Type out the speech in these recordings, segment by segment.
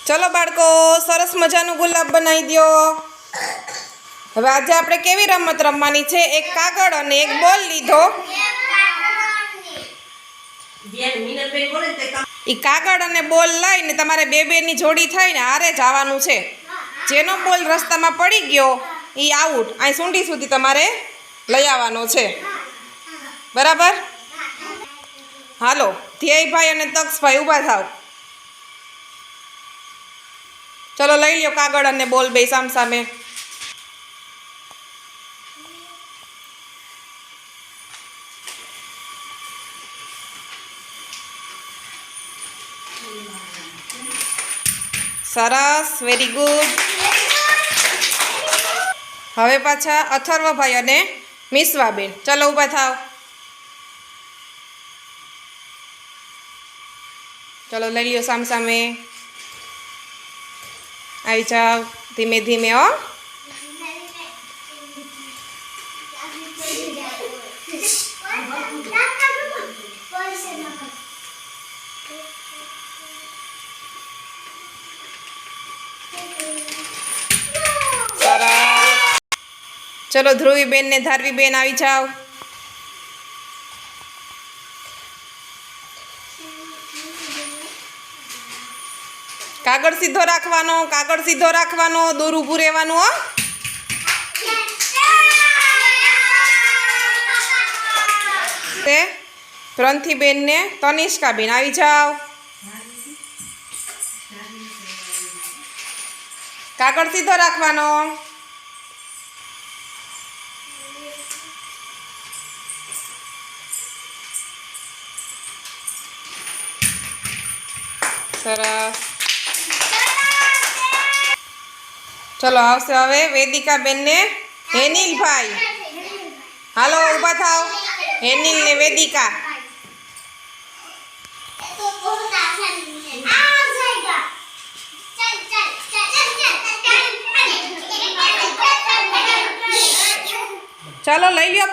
चलो बाळको सरस मजाનું ગુલાબ બનાવી દો। હવે આજે આપણે કેવી રમત રમવાની છે? એક કાગળ અને એક બોલ લીધો। ઈ કાગળ અને બોલ લઈને તમારે બે બે ની જોડી થઈને હારે જવાનું છે। જેનો બોલ રસ્તામાં પડી ગયો ઈ આઉટ। આ સુંડી સુધી તમારે લઈ આવવાનો છે, બરાબર? હાલો ધ્યેયભાઈ અને તક્ષભાઈ ઊભા થાવ। चलो लई लो कागड़ अने बोल बे साम सामे। सरस, वेरी गुड। हवे पाछा अथर्व भाई अने मिसवाबेन, चलो ऊभा थाव। चलो लई लियो साम सामे। आई जाओ धीमे धीमे। हो चलो ध्रुवी बेन ने धारवी बेन आई जाओ। कागड़ सीधो राखवानो, कागड़ सीधो राखवानो, दूर ऊभું રહેવાનું। हो ते प्रंथी बेन ने तनिष्का बेन आई जाओ। कागड़ सीधो राखवानो। सरस। चलो आवशे हवे वेदिका बेन ने हेनिल भाई। हालो ऊभा थाव। हेनिल ने वेदिका। चलो लई लियो।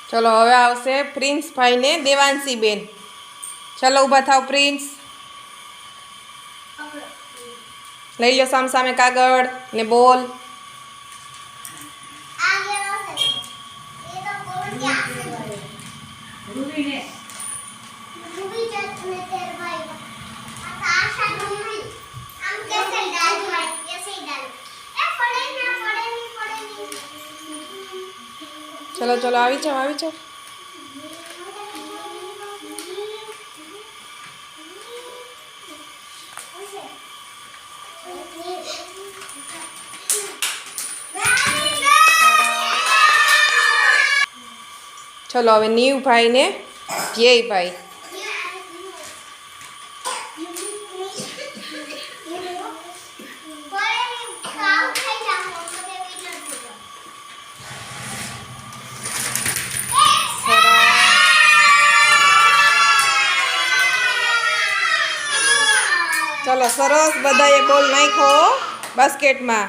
चलो हवे आवशे प्रिंस भाई ने देवांशी बेन। चलो ऊभा थाव प्रिंस। लई लो साम सामे कागड़ ने बोल। चलो चलो आवी जाओ आवी जाओ। चलो हवे नीव भाई ने ध्येय भाई। चलो सरस बधाए बोल नाखो बास्केट में।